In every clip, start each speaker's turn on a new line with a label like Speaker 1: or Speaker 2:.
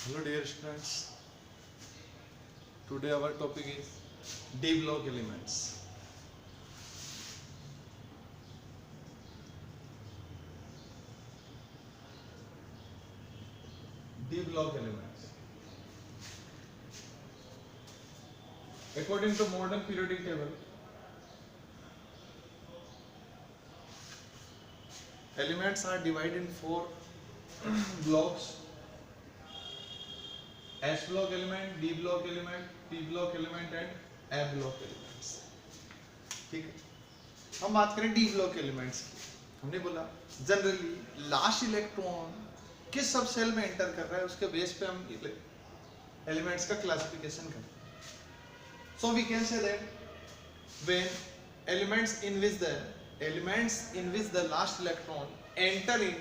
Speaker 1: Hello dear students, today our topic is D block elements. D block elements. According to modern periodic table, elements are divided in four blocks: S block element, D block element, P block element and A block elements. ठीक है, हम बात करें D block elements की. हमने बोला generally last electron किस सब सेल में एंटर कर रहा है उसके बेस पे हम एलिमेंट्स का क्लासिफिकेशन करते हैं. So we can say that when elements in which the last electron enter in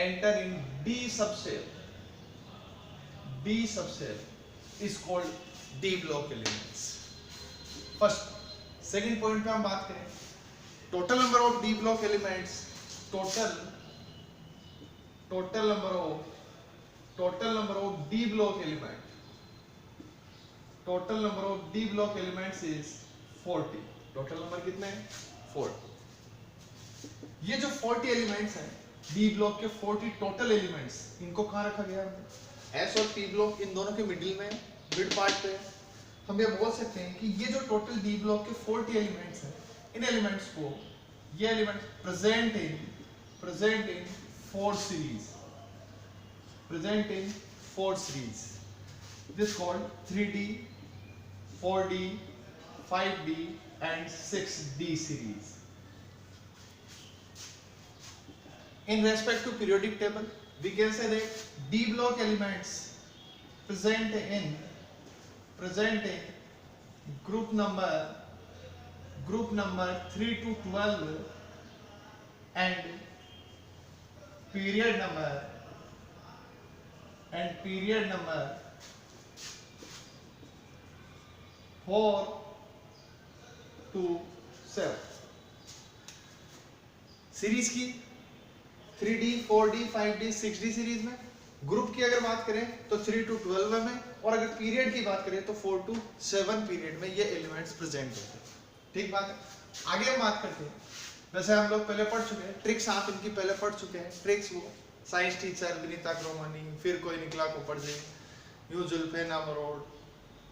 Speaker 1: enter in D subcell is called D block elements. First, second point पे हम बात करें total number of D block elements. total number of D block elements is 40. Total number कितने हैं? 40. ये जो 40 elements हैं D block के 40 टोटल एलिमेंट्स, इनको कहाँ रखा गया है? एस और पी ब्लॉक इन दोनों के मिडिल में, मिड पार्ट पे. हम ये बोल सकते हैं कि ये जो टोटल डी ब्लॉक के 40 एलिमेंट्स हैं, इन एलिमेंट्स को ये element present in four series. This called 3D, 4D, 5D and 6D series. In respect to periodic table, we can say that D block elements present in group number 3 to 12 and period number 4 to 7. Series की 3D, 4D, 5D, 6D series में. Group की अगर बात करें तो 3 to 12 में, और अगर पीरियड की बात करें तो 4 to 7 पीरियड में ये एलिमेंट्स प्रेजेंट होते हैं. ठीक बात है. आगे हम बात करते हैं. वैसे हम लोग पहले पढ़ चुके हैं ट्रिक्स, आप इनकी पहले पढ़ चुके हैं. ट्रिक्स वो साइंस टीचर विनीता क्रोमानी, फिर कोई निकला कोपरजे, यू जुल्फेन अमरोड.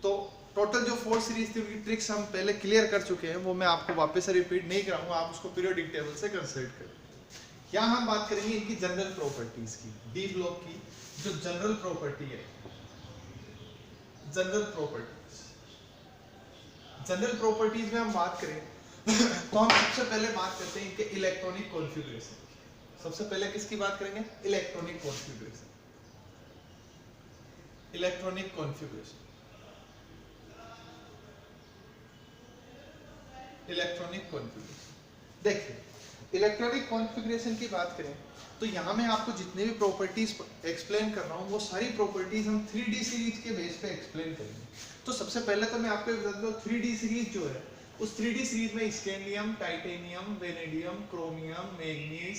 Speaker 1: तो टोटल जो 4 सीरीज थी उनकी ट्रिक्स हम पहले क्लियर कर चुके हैं, वो मैं आपको वापस से रिपीट नहीं कराऊंगा. आप उसको पीरियोडिक टेबल से कंसल्ट करें. यहाँ हम बात करेंगे इनकी जनरल प्रॉपर्टीज की. डी ब्लॉक की जो जनरल प्रॉपर्टी है, जनरल प्रॉपर्टीज में हम बात करें तो हम सबसे पहले बात करते हैं इनके इलेक्ट्रॉनिक कॉन्फ़िगरेशन. सबसे पहले किसकी बात करेंगे? Electronic configuration. देखिए, इलेक्ट्रॉनिक कॉन्फ़िगरेशन की बात करें तो यहाँ मैं आपको जितने भी प्रॉपर्टीज एक्सप्लेन कर रहा हूँ वो सारी प्रॉपर्टीज हम 3D सीरीज के बेस पे एक्सप्लेन करेंगे. तो सबसे पहले तो मैं आपको बता दूं 3D सीरीज जो है उस 3D सीरीज में scandium, titanium, vanadium, chromium, manganese,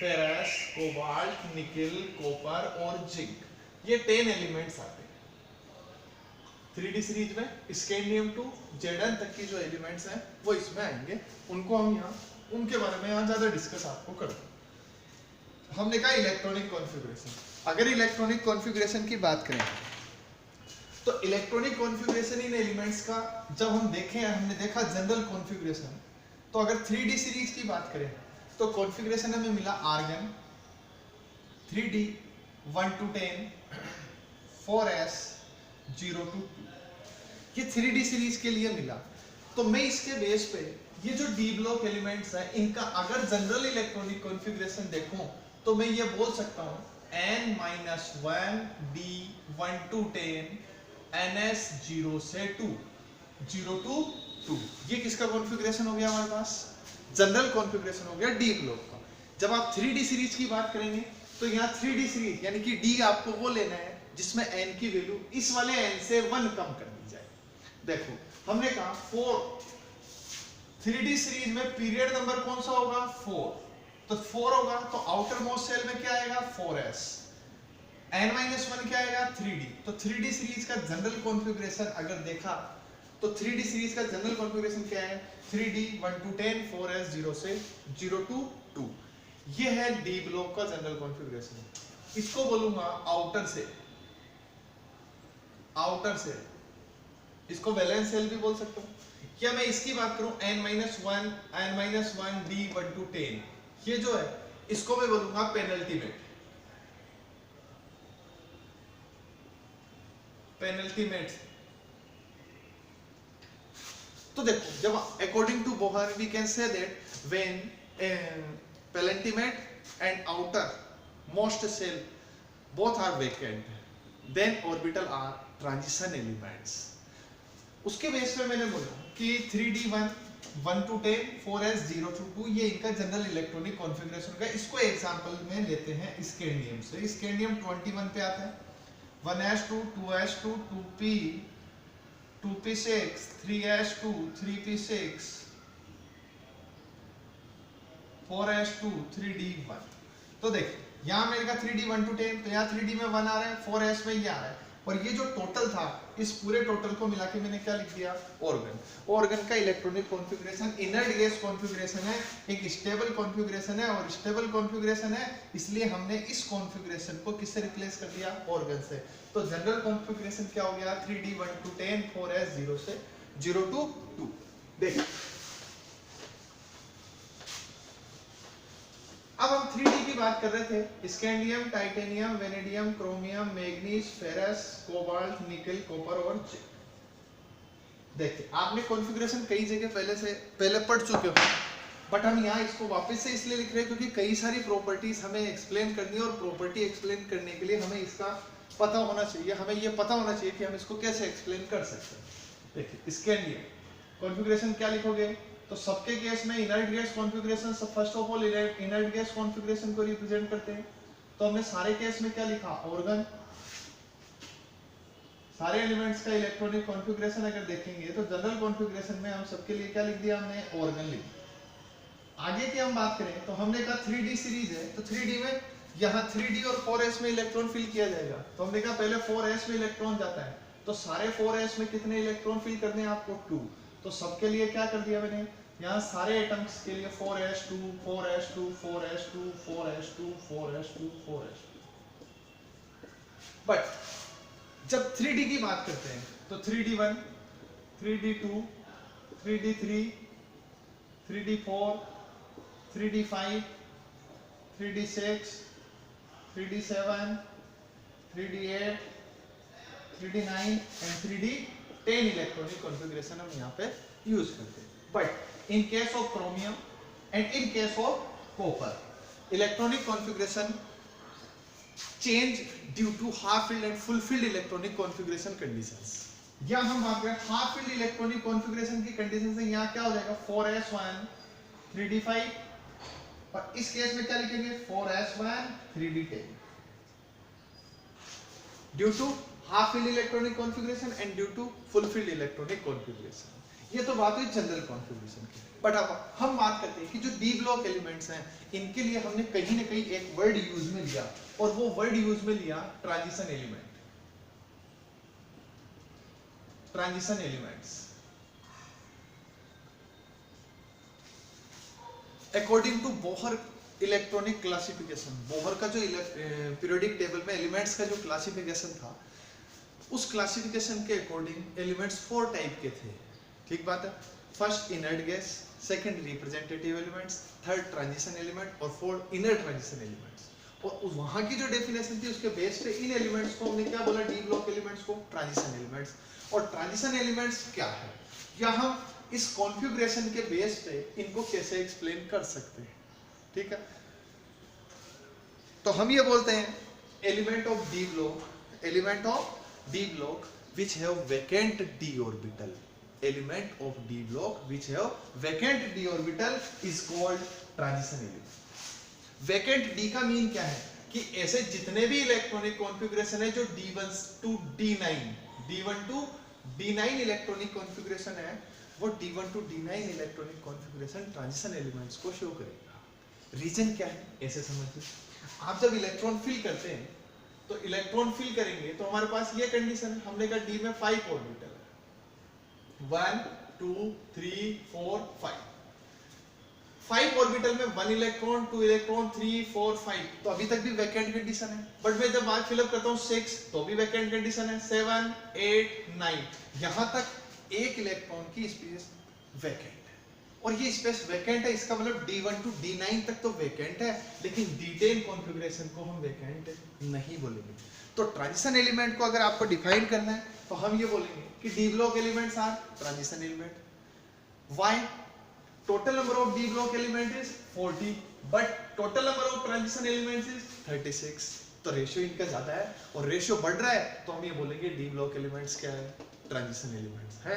Speaker 1: ferrous, cobalt, nickel, copper और जिंक, ये 10 एलिमेंट्स आते हैं 3D सीरीज में. स्कैंडियम टू Zn तक की जो एलिमेंट्स हैं वो इसमें आएंगे. उनको हम यहाँ उनके बारे में यहाँ ज्यादा डिस्कस आपको करते हैं. हमने कहा इलेक्ट्रॉनिक कॉन्फ़िगरेशन. अगर इलेक्ट्रॉनिक कॉन्फ़िगरेशन की बात करें तो इलेक्ट्रॉनिक कॉन्फ़िगरेशन इन एलिमेंट्स का जब हमने देखा जनरल कॉन्फ़िगरेशन, तो अगर 3D सीरीज की बात करें तो कॉन्फ़िगरेशन हमें मिला argon 3D 1 to 10, 4s 0 to 2. ये 3D सीरीज के लिए मिला. तो मैं इसके बेस पे ये जो डी ब्लॉक एलिमेंट्स हैं इनका अगर जनरल इलेक्ट्रॉनिक कॉन्फ़िगरेशन देखूं तो मैं ये बोल सकता हूं n-1 d 1 to 10 ns 0 से 2 ये किसका कॉन्फ़िगरेशन हो गया? हमारे पास जनरल कॉन्फ़िगरेशन हो गया डी ब्लॉक का. जब आप 3D सीरीज की बात करेंगे तो यहाँ 3D सीरीज यानी कि D आपको वो लेना है जिसमें n की वैल्यू इस वाले n से 1 कम कर दी जाए. देखो हमने कहा 4 3D सीरीज में पीरियड नंबर कौन सा होगा? 4. तो 4 होगा, तो आउटर मोस्ट सेल में क्या आएगा 4s, n-1 क्या आएगा 3d। तो 3d सीरीज का जनरल कॉन्फ़िगरेशन अगर देखा तो 3d सीरीज का जनरल कॉन्फ़िगरेशन क्या है 3d 1 to 10 4s 0 से 0 to 2। ये है डी ब्लॉक का जनरल कॉन्फ़िगरेशन। इसको बोलूंगा आउटर सेल, आउटर सेल इसको वैलेंस सेल भी बोल सकता हूं। क्या मैं इसकी बात करूं n-1 n-1 d 1 to 10, ये जो है इसको मैं बोलूंगा पेनल्टीमेट, पेनल्टीमेट। तो देखो जब according to Bohr we can say that when penultimate and outer most shell both are vacant then orbital are transition elements। उसके बेस पे मैंने बोला कि 3d1 1 to 10 4s 0 to 2 ये इनका जनरल इलेक्ट्रॉनिक कॉन्फ़िगरेशन का। इसको एग्जांपल में लेते हैं स्कैंडियम से। स्कैंडियम 21 पे आता है, 1s2 2s2 2p 2p6 3s2 3p6 4s2 3d1। तो देखिए यहाँ मेरे का 3d 1 to 10, तो यहाँ 3d में 1 आ रहा है, 4s में ये आ रहा है, और ये जो टोटल था इस पूरे टोटल को मिला के मैंने क्या लिख दिया ऑर्गन। ऑर्गन का electronic configuration inert gas configuration है, एक स्टेबल कॉन्फ़िगरेशन है, और स्टेबल कॉन्फ़िगरेशन है इसलिए हमने इस कॉन्फ़िगरेशन को किससे रिप्लेस कर दिया ऑर्गन से। तो जनरल कॉन्फ़िगरेशन क्या हो गया 3d 1 to 10 4s 0 से 0 to 2। देखिए अब हम 3D की बात कर रहे थे, scandium titanium vanadium chromium manganese ferrous cobalt nickel copper और जिंक। देखिए आपने कॉन्फ़िगरेशन कई जगह पहले पढ़ चुके हो, बट हम यहाँ इसको वापस से इसलिए लिख रहे हैं क्योंकि कई सारी प्रॉपर्टीज हमें एक्सप्लेन करनी है, और प्रॉपर्टी एक्सप्लेन करने के लिए हमें इसका पता होना चाहिए, हमें ये पता होना चाहिए कि हम इसको कैसे एक्सप्लेन कर सकते हैं। देखिए स्कैंडियम कॉन्फ़िगरेशन क्या लिखोगे, तो सबके केस में inert gas configuration first of all inert gas configuration को रिप्रेजेंट करते हैं। तो हमने सारे केस में क्या लिखा ऑर्गन, सारे एलिमेंट्स का इलेक्ट्रॉनिक कॉन्फ़िगरेशन अगर देखेंगे तो जनरल कॉन्फ़िगरेशन में हम सबके लिए क्या लिख दिया हमने ऑर्गन लिख दिया। आगे की हम बात करें तो हमने कहा 3d सीरीज है, तो 3d में यहाँ 3d और 4s में इलेक्ट्रॉन फिल किया जाएगा, तो हमने कहा पहले 4s में इलेक्ट्रॉन जाता है, तो सारे 4s में कितने इलेक्ट्रॉन फिल करने हैं आपको 2। तो सबके लिए क्या कर दिया मैंने यहाँ सारे एटम्स के लिए 4s2 4s2 4s2 4s2 4s2 4s2। But जब 3d की बात करते हैं तो 3d1 3d2 3d3 3d4 3d5 3d6 3d7 3d8 3d9 and 3d10 electronic configuration हम यहाँ पे यूज करते हैं। But in case of chromium and in case of copper electronic configuration change due to half filled and full filled electronic configuration conditions. यहाँ हम बात करें half filled electronic configuration की कंडीशन से, यहाँ क्या हो जाएगा 4s1 3d5, और इस केस में क्या लिखेंगे 4s1 3d10 due to half filled electronic configuration and due to full filled electronic configuration. ये तो बात हुई जनरल कॉन्फ़िगरेशन की। बट अब हम बात करते हैं कि जो डी ब्लॉक एलिमेंट्स हैं इनके लिए हमने कहीं ना कहीं एक वर्ड यूज में लिया, और वो वर्ड यूज में लिया transition element. Transition elements according to Bohr electronic classification, Bohr का जो पीरियोडिक टेबल में एलिमेंट्स का जो क्लासिफिकेशन था उस क्लासिफिकेशन के अकॉर्डिंग एलिमेंट्स 4 टाइप के थे। ठीक बात है, first inert gas, second representative elements, third transition element और फोर्थ इनर ट्रांजिशन एलिमेंट्स। और वहां की जो डेफिनेशन थी उसके बेस पे इन एलिमेंट्स को हमने क्या बोला डी ब्लॉक एलिमेंट्स को ट्रांजिशन एलिमेंट्स। और ट्रांजिशन एलिमेंट्स क्या है या हम इस कॉन्फ़िगरेशन के बेस पे इनको कैसे एक्सप्लेन कर सकते हैं। ठीक है, तो हम ये बोलते हैं element of d block, element of d block which have vacant d orbital, element of d block which have vacant d orbital is called transition element। vacant d का मीन क्या है कि ऐसे जितने भी इलेक्ट्रॉनिक कॉन्फ़िगरेशन है जो d1 to d9 electronic configuration है, वो d1 to d9 electronic configuration transition elements को शो करेगा। रीजन क्या है ऐसे समझिए। आप जब इलेक्ट्रॉन फिल करते हैं तो इलेक्ट्रॉन फिल करेंगे तो हमारे पास ये कंडीशन है, हमने कहा डी में 5 ऑर्बिटल है, 1 2 3 4 5 ऑर्बिटल में 1 इलेक्ट्रॉन 2 इलेक्ट्रॉन 3 4 5, तो अभी तक भी वैकेंट कंडीशन है। बट मैं जब आज फिलअप करता हूँ 6 तो भी वैकेंट कंडीशन है, 7 8 9 यहां तक एक इलेक्ट्रॉन की स्पेस वैकेंट है। और ये स्पेस वैकेंट है, इसका मतलब D1 टू D9 तक तो वैकेंट है, लेकिन D10 कॉन्फ़िगरेशन को हम वैकेंट नहीं बोलेंगे। तो ट्रांजिशन एलिमेंट को अगर आपको डिफाइन करना है तो हम ये बोलेंगे कि d block elements are transition element. Why? Total number of d block element is 40 but total number of transition elements is 36, तो रेशियो इनका ज्यादा है और रेशियो बढ़ रहा है, तो हम ये बोलेंगे डी ब्लॉक एलिमेंट्स क्या है, ट्रांजिशन एलिमेंट्स है।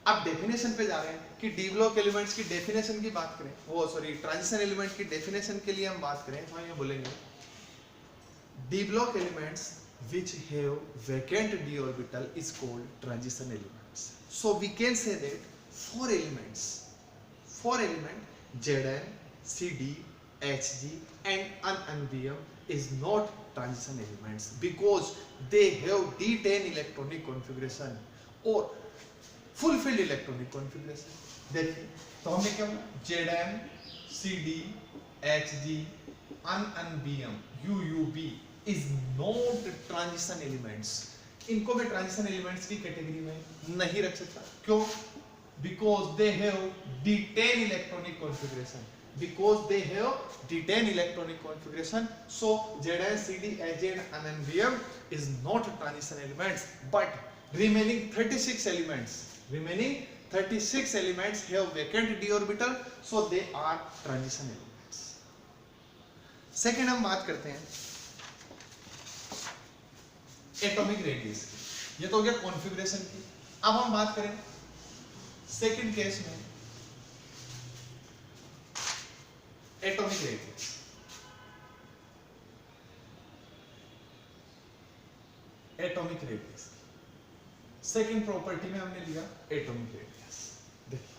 Speaker 1: अब डेफिनेशन पे जा रहे हैं कि डी ब्लॉक एलिमेंट्स की डेफिनेशन की बात करें, वो सॉरी ट्रांजिशन एलिमेंट की डेफिनेशन के लिए हम बात करें तो हम ये बोलेंगे D block elements which have vacant d orbital is called transition elements. So we can say that four element Zn, Cd, Hg and nbm is not transition elements because they have d10 electronic configuration or fulfilled electronic configuration. देखिए तो हमने क्या बोला, Zn, Cd, Hg and nbm UUB is not transition elements. इनको मैं transition elements की category में नहीं रख सकता। क्यों? Because they have D10 electronic configuration. Because they have D10 electronic configuration, so Zn, Cd, Hg and nbm is not transition elements. But remaining 36 elements have vacant d orbital, so they are transition elements. Second हम बात करते हैं atomic radius की। ये तो हो गया configuration की। अब हम बात करें सेकंड केस में atomic radius. Atomic radius second property में हमने लिया एटॉमिक रेडियस। देखिए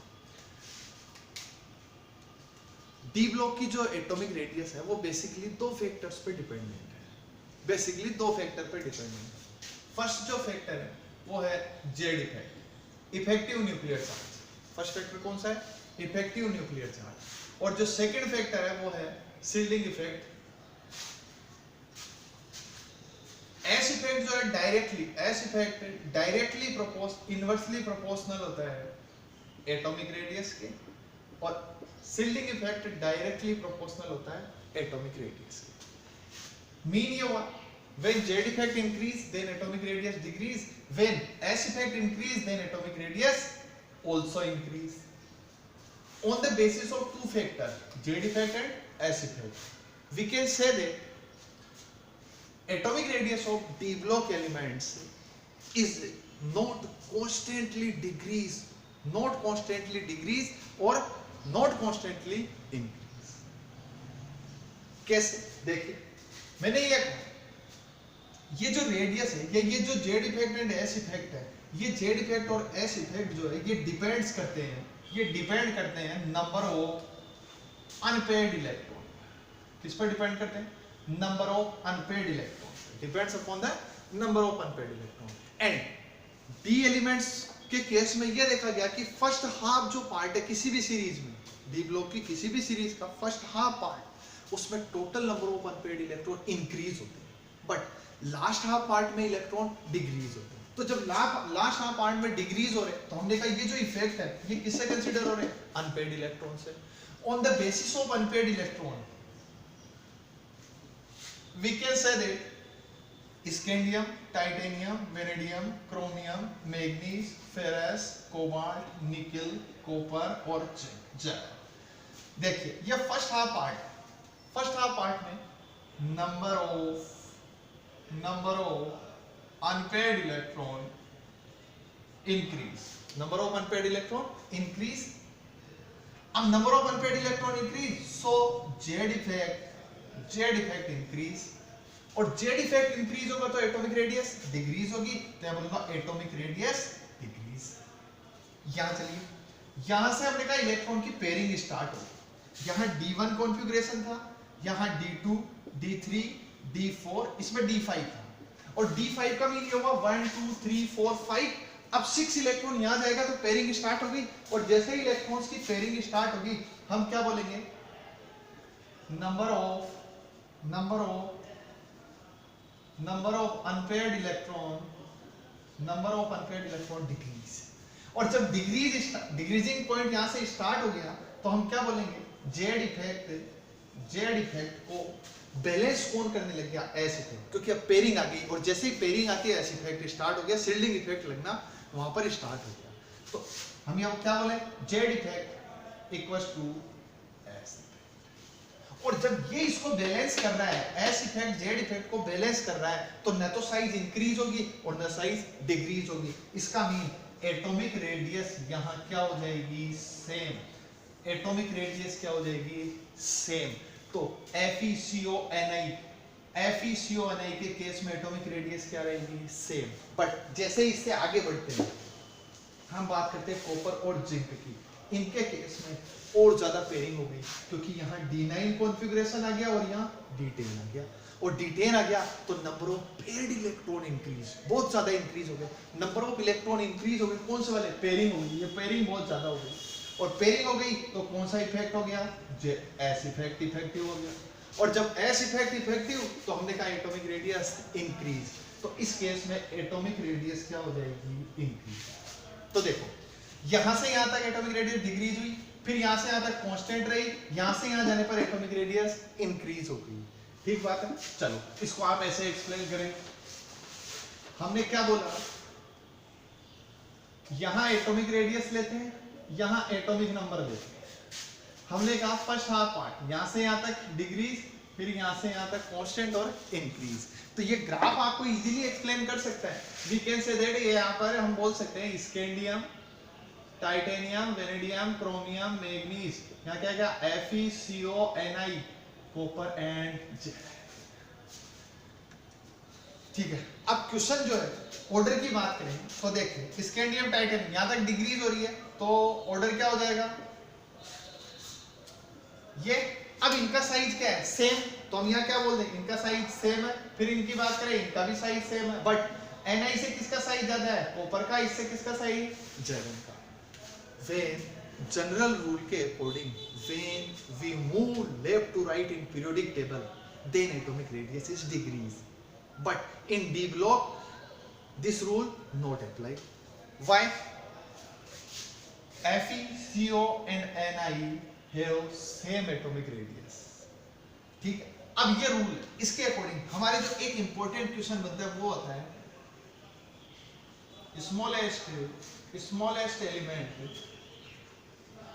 Speaker 1: डी ब्लॉक की जो एटॉमिक रेडियस है वो बेसिकली दो फैक्टर्स पे डिपेंडेंट है। बेसिकली दो फैक्टर पे डिपेंडेंट है। फर्स्ट जो फैक्टर है वो है Z effect, effective nuclear charge. First factor कौन सा है? Effective nuclear charge. और जो सेकंड फैक्टर है वो है शील्डिंग इफेक्ट। एस इफेक्ट जो है डायरेक्टली इनवर्सली प्रोपोर्शनल होता है एटॉमिक रेडियस के, और शील्डिंग इफेक्ट डायरेक्टली प्रोपोर्शनल होता है एटॉमिक रेडियस के। मीन ये हुआ when z effect increase then atomic radius decrease, when s effect increase then atomic radius also increase on the basis of two factors, z effect and s effect. We can say that atomic radius of d block elements is not constantly decrease or not constantly increase. कैसे? देखिए मैंने ये जो radius है, ये जो Z effect and S effect है, ये जेड इफेक्ट और एस इफेक्ट जो है ये डिपेंड करते हैं नंबर ऑफ अनपेयर्ड इलेक्ट्रॉन। किस पर डिपेंड करते हैं? Number of unpaired electron. Depends upon the number of unpaired electron. And D elements के केस में ये देखा गया कि फर्स्ट हाफ जो पार्ट है किसी भी सीरीज में, डी ब्लॉक की किसी भी सीरीज का फर्स्ट हाफ पार्ट, उसमें total number of unpaired electron increase होते हैं, बट लास्ट हाफ पार्ट में इलेक्ट्रॉन डिक्रीज होते हैं। तो जब लास्ट हाफ पार्ट में डिक्रीज हो रहे हैं तो हमने कहा ये जो इफेक्ट है ये किससे कंसीडर हो रहे हैं? अनपेयर्ड इलेक्ट्रॉन से। On the basis of unpaired electron we can say that scandium, titanium, vanadium, chromium, manganese, ferrous, cobalt, nickel, copper और जिंक। देखिए ये फर्स्ट हाफ पार्ट में number of unpaired electron increase, number of unpaired electron increase. अब number of unpaired electron increase, so z effect increase, और z effect increase होगा तो atomic radius decrease होगी, तो मैं बोलूंगा atomic radius decrease। यहाँ चलिए, यहाँ से हमने कहा इलेक्ट्रॉन की पेयरिंग स्टार्ट होगी। यहाँ D1 कॉन्फ़िगरेशन था, यहाँ D2, D3, D4, इसमें D5 था, और D5 का मीन ये हुआ 1 2 3 4 5। अब 6 इलेक्ट्रॉन यहाँ जाएगा तो पेयरिंग स्टार्ट होगी, और जैसे ही इलेक्ट्रॉन्स की पेयरिंग स्टार्ट होगी हम क्या बोलेंगे, number of unpaired electron decrease. और जब डिक्रीजिंग पॉइंट यहां से स्टार्ट हो गया तो हम क्या बोलेंगे, जेड इफेक्ट को बैलेंस कौन करने लग गया, एस इफेक्ट, क्योंकि अब पेयरिंग आ गई, और जैसे ही पेयरिंग आती है एस इफेक्ट स्टार्ट हो गया, शिल्डिंग इफेक्ट लगना वहां पर स्टार्ट हो गया। तो हम यहाँ क्या बोले, Z effect equals to S. और जब ये इसको बैलेंस कर रहा है, एस इफेक्ट जेड इफेक्ट को बैलेंस कर रहा है, तो न तो साइज इंक्रीज होगी और न साइज डिक्रीज होगी। इसका मीन एटॉमिक रेडियस यहाँ क्या हो जाएगी, सेम। एटॉमिक रेडियस क्या हो जाएगी, सेम। तो FeCO_Ni के केस में एटॉमिक रेडियस क्या रहेगी, सेम। बट जैसे इससे आगे बढ़ते हैं हम बात करते हैं कॉपर और जिंक की, इनके केस में और ज्यादा पेयरिंग हो गई, क्योंकि यहाँ D9 कॉन्फ़िगरेशन आ गया और यहाँ D10 आ गया, और D10 आ गया तो number of paired electron increase, बहुत ज्यादा इंक्रीज हो गया। नंबर ऑफ इलेक्ट्रॉन इंक्रीज हो गए, कौन से वाले, पेयरिंग हो गई, ये पेयरिंग बहुत ज्यादा हो गई, और पेयरिंग हो गई तो कौन सा इफेक्ट हो गया, एस इफेक्ट इफेक्टिव हो गया। और जब एस इफेक्ट इफेक्टिव तो हमने कहा एटॉमिक रेडियस इंक्रीज, तो इस केस में एटॉमिक रेडियस क्या हो जाएगी, इंक्रीज। तो देखो यहां से यहां तक एटॉमिक रेडियस डिक्रीज हुई, फिर यहां से यहां तक कांस्टेंट रही, यहां से यहां जाने पर एटॉमिक रेडियस इंक्रीज हो गई। ठीक बात है, चलो इसको आप ऐसे एक्सप्लेन करें। हमने क्या बोला, यहां एटॉमिक रेडियस लेते हैं, यहां एटॉमिक नंबर लेते हैं। हमने कहा फर्स्ट हाफ पार्ट यहां से यहां तक डिक्रीज, फिर यहां से यहां तक कांस्टेंट और इंक्रीज। तो ये ग्राफ आपको इजीली एक्सप्लेन कर सकता है। वी कैन से दैट ये यहां पर हम बोल सकते हैं scandium, titanium, vanadium, chromium, manganese, यहाँ क्या क्या, FeCO_Ni, कॉपर एंड जिंक। ठीक है, अब क्वेश्चन जो है ऑर्डर की बात करें तो देखिए स्कैंडियम टाइटेनियम यहाँ तक डिक्रीज हो रही है, तो ऑर्डर क्या हो जाएगा ये। अब इनका साइज क्या है, सेम, तो हम यहाँ क्या बोल देंगे, इनका साइज सेम है। फिर इनकी बात करें, इनका भी साइज सेम है, बट Ni से किसका साइज ज्यादा है, कॉपर का, इससे किसका साइज, Zn का। When general rule के according, when we move left to right in periodic table, then atomic radius is degrees. But in D block, this rule not apply. Why? Fe, Co and Ni have same atomic radius. ठीक है, अब ये rule है, इसके according हमारे जो एक important question बनता है वो होता है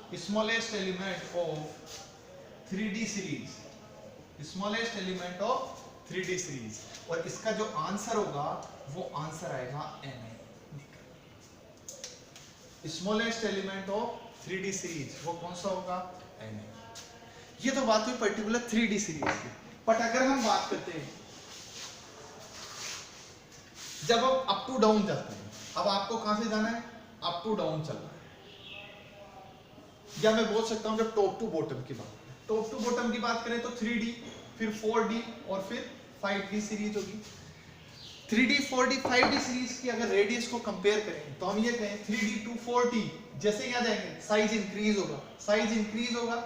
Speaker 1: smallest element of 3D series, और इसका जो आंसर होगा वो आंसर आएगा Na। Smallest element of 3D series वो कौन सा होगा, Na। ये तो बात हुई पर्टिकुलर 3D सीरीज की। बट अगर हम बात करते हैं जब आप अप टू डाउन जाते हैं, अब आपको कहां से जाना है, अप टू डाउन चलना है, या मैं बोल सकता हूं जब टॉप टू बॉटम की बात करें, टॉप टू बॉटम की बात करें तो 3D, फिर 4D और फिर 5D सीरीज होगी। 3D 4D 5D सीरीज की अगर रेडियस को कंपेयर करें तो हम ये कहें 3D to 4D, जैसे यहां जाएंगे साइज इंक्रीज होगा,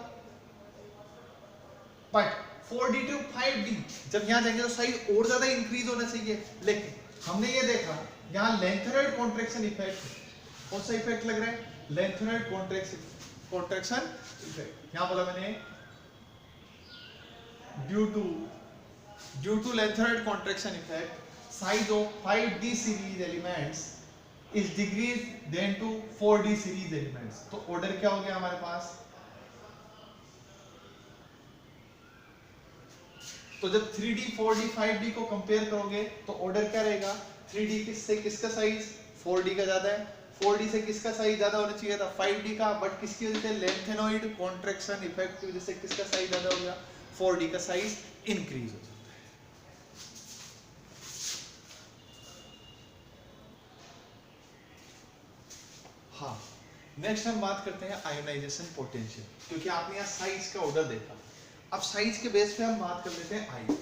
Speaker 1: बट 4D to 5D जब यहां जाएंगे तो साइज और ज्यादा इंक्रीज होना चाहिए। लेकिन हमने ये देखा यहाँ लेंथेनॉइड कॉन्ट्रैक्शन इफेक्ट, कौन सा इफेक्ट लग रहा है, लेंथेनॉइड कॉन्ट्रैक्शन इफेक्ट। यहां बोला मैंने due to lanthanoid contraction effect size of 5D series elements is decreased than to 4D series elements। तो ऑर्डर क्या हो गया हमारे पास, तो जब 3D 4D 5D को कंपेयर करोगे तो ऑर्डर क्या रहेगा, 3D से किसका साइज 4D का ज्यादा है, 4D से किसका साइज ज्यादा होना चाहिए था 5D का, बट किसकी वजह से लेंथेनॉइड कॉन्ट्रैक्शन इफेक्ट की वजह से किसका साइज ज्यादा हो गया, 4D का साइज इंक्रीज हो जाता है। हाँ, नेक्स्ट हम बात करते हैं आयोनाइजेशन पोटेंशियल, क्योंकि आपने यहाँ साइज का ऑर्डर देखा। अब साइज के बेस पे हम बात कर लेते हैं आई।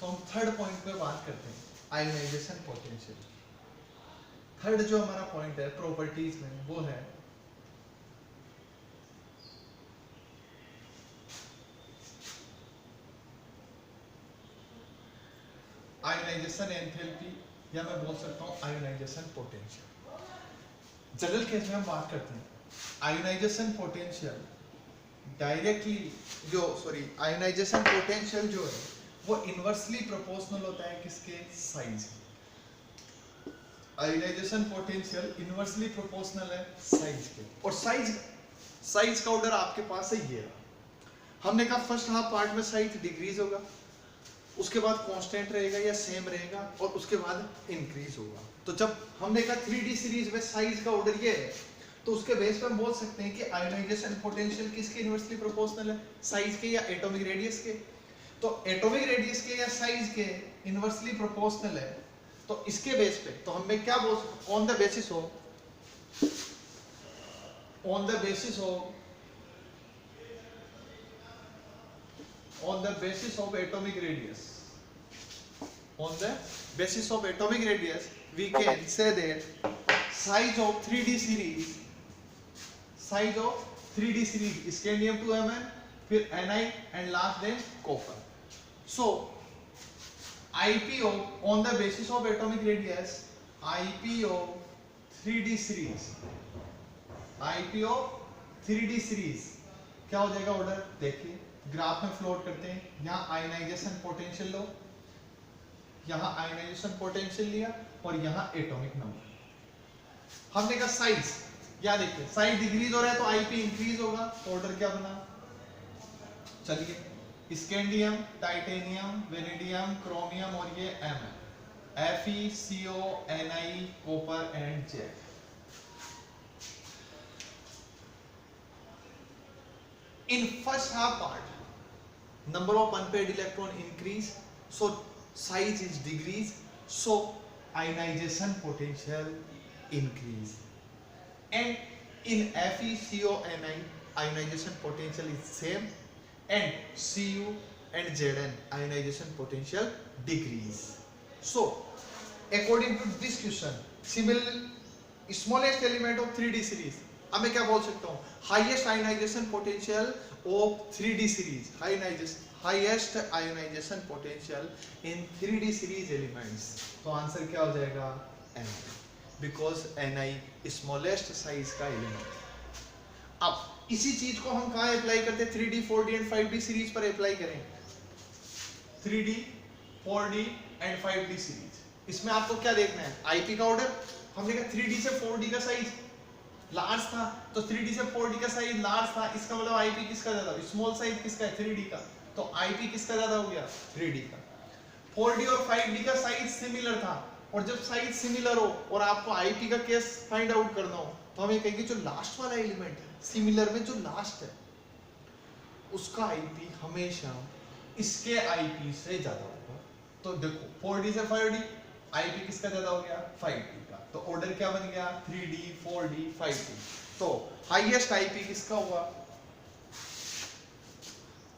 Speaker 1: तो हम थर्ड पॉइंट पे बात करते हैं आयोनाइजेशन पोटेंशियल। थर्ड जो हमारा पॉइंट है प्रॉपर्टीज में वो है आयोनाइजेशन एंथैल्पी, या मैं बोल सकता हूँ आयोनाइजेशन पोटेंशियल। जनरल केस में हम बात करते हैं ionization potential directly ionization potential जो है वो इनवर्सली प्रोपोर्शनल होता है किसके, size. Ionization potential inversely proportional है साइज के, और साइज का ऑर्डर आपके पास है ये। हमने कहा फर्स्ट हाफ पार्ट में साइज डिक्रीज होगा, उसके बाद कांस्टेंट रहेगा या सेम रहेगा, और उसके बाद इंक्रीज होगा। तो जब हमने कहा 3D सीरीज में साइज का ऑर्डर ये है, तो उसके बेस पर हम बोल सकते हैं कि आयोनाइजेशन पोटेंशियल किसके इनवर्सली प्रोपोर्शनल है, साइज के या एटॉमिक रेडियस के। तो एटॉमिक रेडियस के या साइज के इनवर्सली प्रोपोर्शनल है, तो इसके बेस पे तो हमें क्या बोल सकते, on the basis of atomic radius, we can say that size of 3D series scandium 2Mn, फिर Ni and last then copper. So IP of on the basis of atomic radius, IP of 3D series क्या हो जाएगा order, देखिए graph में float करते हैं। यहाँ ionization potential लो, यहाँ आयोनाइजेशन पोटेंशियल लिया, और यहाँ एटॉमिक नंबर। हमने कहा साइज, या देखिए साइज डिक्रीज हो रहा है तो आईपी इंक्रीज होगा, तो ऑर्डर क्या बना, चलिए स्कैंडियम, टाइटेनियम, वेनेडियम, क्रोमियम, और ये एम है FeCO, Ni, copper and Z. In first half part, number of unpaired electron increase, so size is decrease, so ionization potential increase. And in FeCO, Ni, ionization potential is same, and Cu and Zn ionization potential decrease. So, according to this question, similarly, smallest element of 3D series, अब मैं क्या बोल सकता हूँ, highest ionization potential of 3D series, highest ionization potential in 3D series elements. तो answer क्या हो जाएगा, Ni, because Ni smallest size का एलिमेंट। अब इसी चीज को हम कहाँ अप्लाई करते हैं, 3D 4D and 5D series पर अप्लाई करें। 3D 4D and 5D series, इसमें आपको क्या देखना है, आईपी का ऑर्डर। हमने कहा 3D से 4D का साइज लार्ज था, तो 3D से 4D का साइज लार्ज था, इसका मतलब आईपी किसका ज्यादा, स्मॉल साइज किसका है, 3D का, तो आईपी किसका ज्यादा हो गया, 3D का। 4D और 5D का साइज सिमिलर था, और जब साइज सिमिलर हो और आपको आईपी का केस फाइंड आउट करना हो, तो हम ये कहेंगे जो लास्ट वाला एलिमेंट है सिमिलर में, जो लास्ट है उसका आईपी हमेशा इसके आईपी से ज्यादा होगा। तो देखो 4D से 5D आईपी किसका ज्यादा हो गया, 5D का। तो ऑर्डर क्या बन गया, 3D 4D 5D। तो हाईएस्ट आईपी किसका हुआ,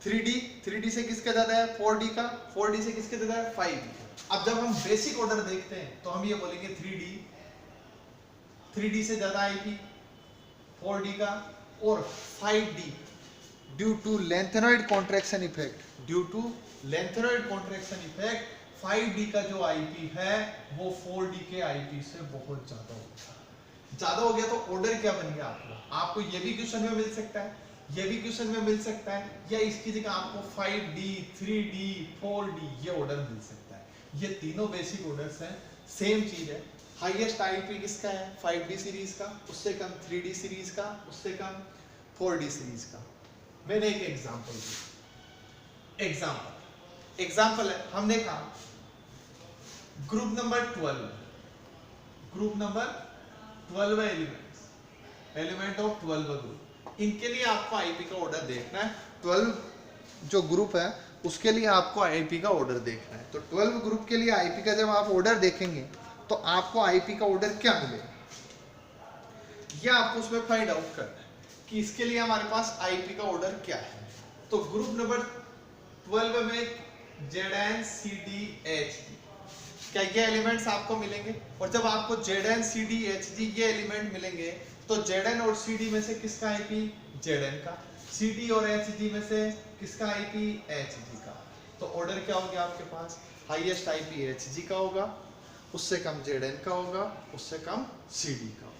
Speaker 1: 3D से किसका ज्यादा है, 4D का, 4D से किसके ज्यादा है, 5D का। अब जब हम बेसिक ऑर्डर देखते हैं तो हम ये बोलेंगे 3D से ज्यादा आईपी 4D का, और 5D due to lanthanoid contraction effect 5D का जो आईपी है वो 4D के आईपी से बहुत ज्यादा हो गया। तो ऑर्डर क्या बन गया आपको ये भी क्वेश्चन में मिल सकता है, ये भी क्वेश्चन में मिल सकता है, या इसकी जगह आपको 5D 3D 4D ये ऑर्डर मिल सकता है। ये तीनों बेसिक ऑर्डर्स हैं, सेम चीज है। हाईएस्ट आईपी किसका है, 5D सीरीज का, उससे कम 3D सीरीज का, उससे कम 4D सीरीज का। मैंने एक एग्जांपल है, हमने कहा group number 12 element of 12 group, इनके लिए आपको आईपी का ऑर्डर देखना है। 12 जो ग्रुप है उसके लिए आपको आईपी का ऑर्डर देखना है। तो 12 ग्रुप के लिए आईपी का जब आप ऑर्डर देखेंगे तो आपको आईपी का ऑर्डर क्या मिलेगा, ये आपको उसमें फाइंड आउट करना है कि इसके लिए हमारे पास आईपी का ऑर्डर क्या है। तो ग्रुप नंबर 12 में ZnCDHG, क्या ये एलिमेंट्स आपको मिलेंगे? और जब आपको ZnCDHG ये एलिमेंट मिलेंगे तो Zn और CD में से किसका आईपी? Zn का। CD और HG में से किसका आईपी? HG का। तो ऑर्डर क्या हो गया आपके पास? हाईएस्ट आईपी HG का होगा, उससे कम Zn का होगा, उससे कम CD का।